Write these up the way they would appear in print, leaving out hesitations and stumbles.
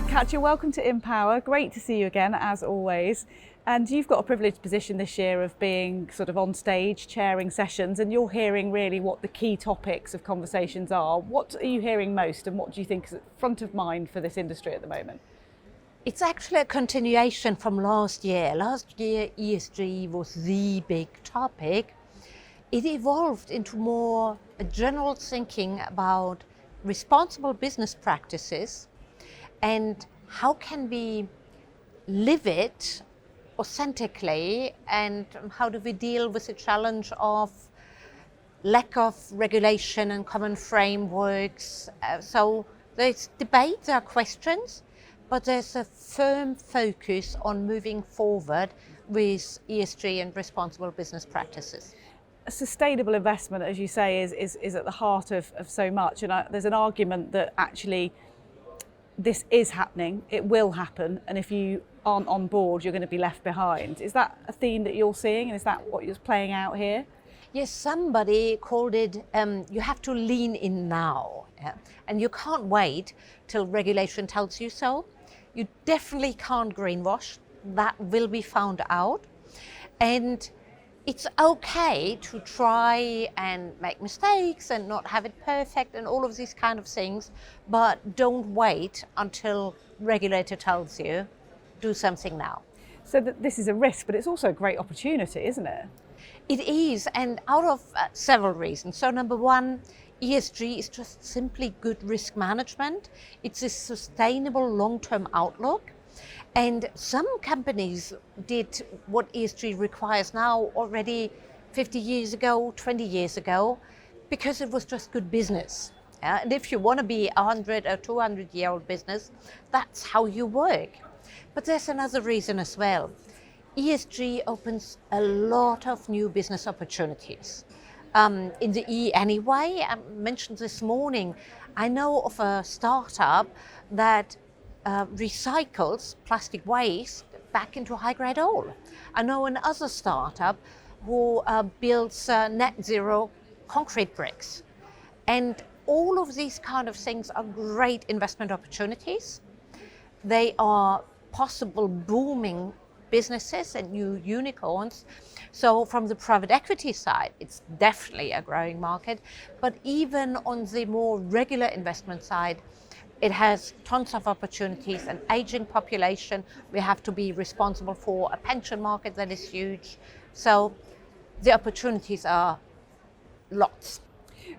Katja, welcome to IMpower. Great to see you again, as always. And you've got a privileged position this year of being sort of on stage, chairing sessions, and you're hearing really what the key topics of conversations are. What are you hearing most, and what do you think is front of mind for this industry at the moment? It's actually a continuation from last year. Last year, ESG was the big topic. It evolved into more a general thinking about responsible business practices and how can we live it authentically, and how do we deal with the challenge of lack of regulation and common frameworks. So there's debate, there are questions, but there's a firm focus on moving forward with ESG and responsible business practices. Sustainable investment, as you say, is at the heart of so much, and there's an argument that actually this is happening, it will happen, and if you aren't on board, you're going to be left behind. Is that a theme that you're seeing, and is that what is playing out here? Yes, somebody called it, you have to lean in now, and you can't wait till regulation tells you so. You definitely can't greenwash, that will be found out. And it's okay to try and make mistakes and not have it perfect and all of these kind of things, but don't wait until regulator tells you, do something now. So this is a risk, but it's also a great opportunity, isn't it? It is, and out of several reasons. So number one, ESG is just simply good risk management. It's a sustainable long-term outlook. And some companies did what ESG requires now already 50 years ago, 20 years ago, because it was just good business. And if you want to be a 100 or 200-year-old business, that's how you work. But there's another reason as well. ESG opens a lot of new business opportunities. In the E anyway, I mentioned this morning, I know of a startup that recycles plastic waste back into high-grade oil. I know another startup who builds net zero concrete bricks. And all of these kind of things are great investment opportunities. They are possible booming businesses and new unicorns. So from the private equity side, it's definitely a growing market. But even on the more regular investment side, it has tons of opportunities. An aging population, we have to be responsible for a pension market that is huge. So the opportunities are lots.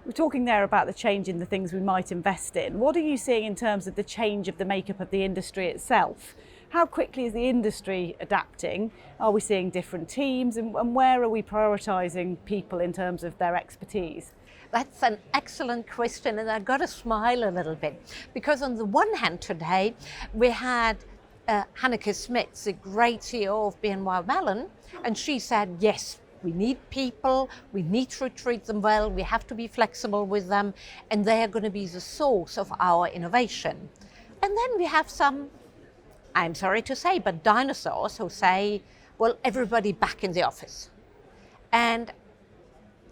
We're talking there about the change in the things we might invest in. What are you seeing in terms of the change of the makeup of the industry itself? How quickly is the industry adapting? Are we seeing different teams, and where are we prioritising people in terms of their expertise? That's an excellent question, and I've got to smile a little bit, because on the one hand today we had Hanneke Smits, the great CEO of BNY Mellon, and she said, yes, we need people, we need to treat them well, we have to be flexible with them, and they are going to be the source of our innovation. And then we have some, I'm sorry to say, but dinosaurs who say, well, everybody back in the office. And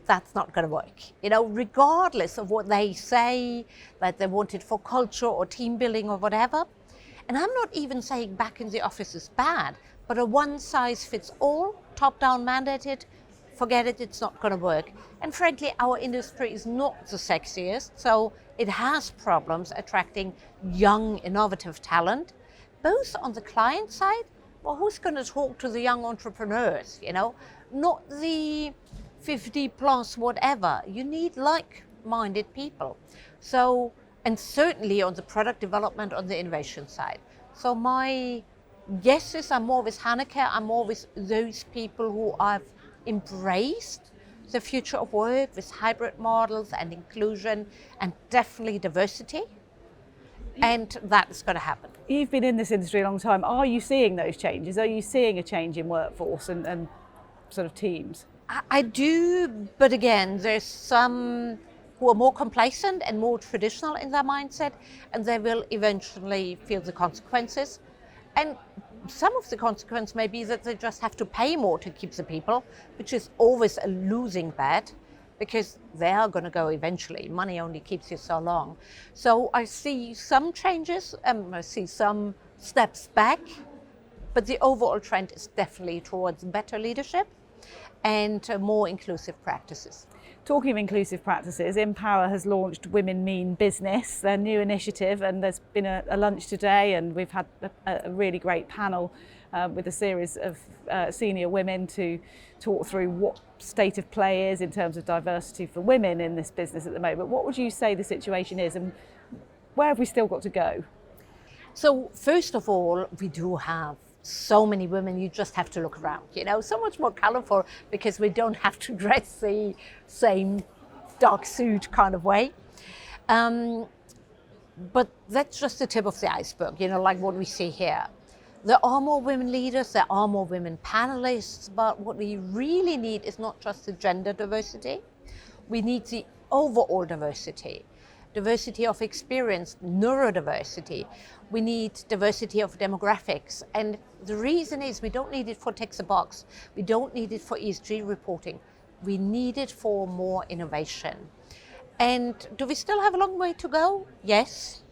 that's not going to work. You know, regardless of what they say, that they want it for culture or team building or whatever. And I'm not even saying back in the office is bad, but a one size fits all, top down mandated, forget it, it's not going to work. And frankly, our industry is not the sexiest, so it has problems attracting young, innovative talent, both on the client side. Well, who's going to talk to the young entrepreneurs, you know? Not the 50 plus whatever. You need like-minded people. So, and certainly on the product development, on the innovation side. So my guesses are more with Hanneke, I'm more with those people who have embraced the future of work with hybrid models and inclusion and definitely diversity. And that is going to happen. You've been in this industry a long time. Are you seeing those changes? Are you seeing a change in workforce and sort of teams? I do, but again, there's some who are more complacent and more traditional in their mindset, and they will eventually feel the consequences. And some of the consequence may be that they just have to pay more to keep the people, which is always a losing bet. because they are going to go eventually. Money only keeps you so long. So I see some changes, I see some steps back, but the overall trend is definitely towards better leadership and more inclusive practices. Talking of inclusive practices, IMpower has launched Women Mean Business, their new initiative, and there's been a lunch today, and we've had a really great panel with a series of senior women to talk through what state of play is in terms of diversity for women in this business at the moment. What would you say the situation is, and where have we still got to go? So first of all, we do have so many women, you just have to look around, so much more colorful, because we don't have to dress the same dark suit kind of way. But that's just the tip of the iceberg, like what we see here. There are more women leaders, there are more women panelists, but what we really need is not just the gender diversity, we need the overall diversity. Diversity of experience, neurodiversity. We need diversity of demographics. And the reason is we don't need it for tick the box. We don't need it for ESG reporting. We need it for more innovation. And do we still have a long way to go? Yes.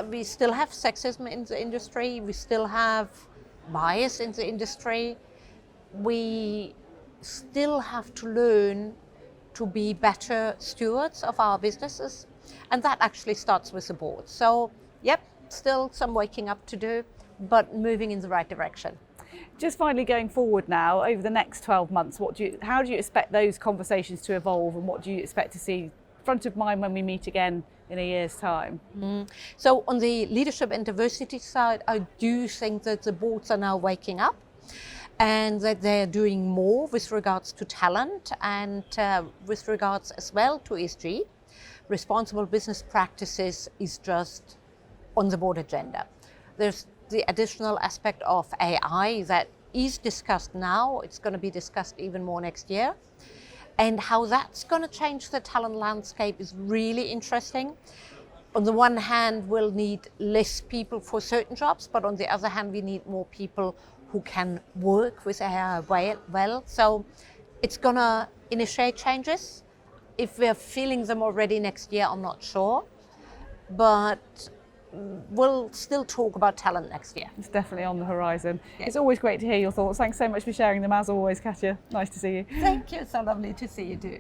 We still have sexism in the industry. We still have bias in the industry. We still have to learn to be better stewards of our businesses. And that actually starts with the board. So, yep, still some waking up to do, but moving in the right direction. Just finally, going forward now, over the next 12 months, how do you expect those conversations to evolve, and what do you expect to see front of mind when we meet again in a year's time? So on the leadership and diversity side, I do think that the boards are now waking up, and that they're doing more with regards to talent and with regards as well to ESG. Responsible business practices is just on the board agenda. There's the additional aspect of AI that is discussed now. It's going to be discussed even more next year. And how that's going to change the talent landscape is really interesting. On the one hand, we'll need less people for certain jobs, but on the other hand, we need more people who can work with AI well. So it's going to initiate changes. If we're feeling them already next year, I'm not sure. But we'll still talk about talent next year. It's definitely on the horizon. Yeah. It's always great to hear your thoughts. Thanks so much for sharing them, as always, Katja. Nice to see you. Thank you. So lovely to see you too.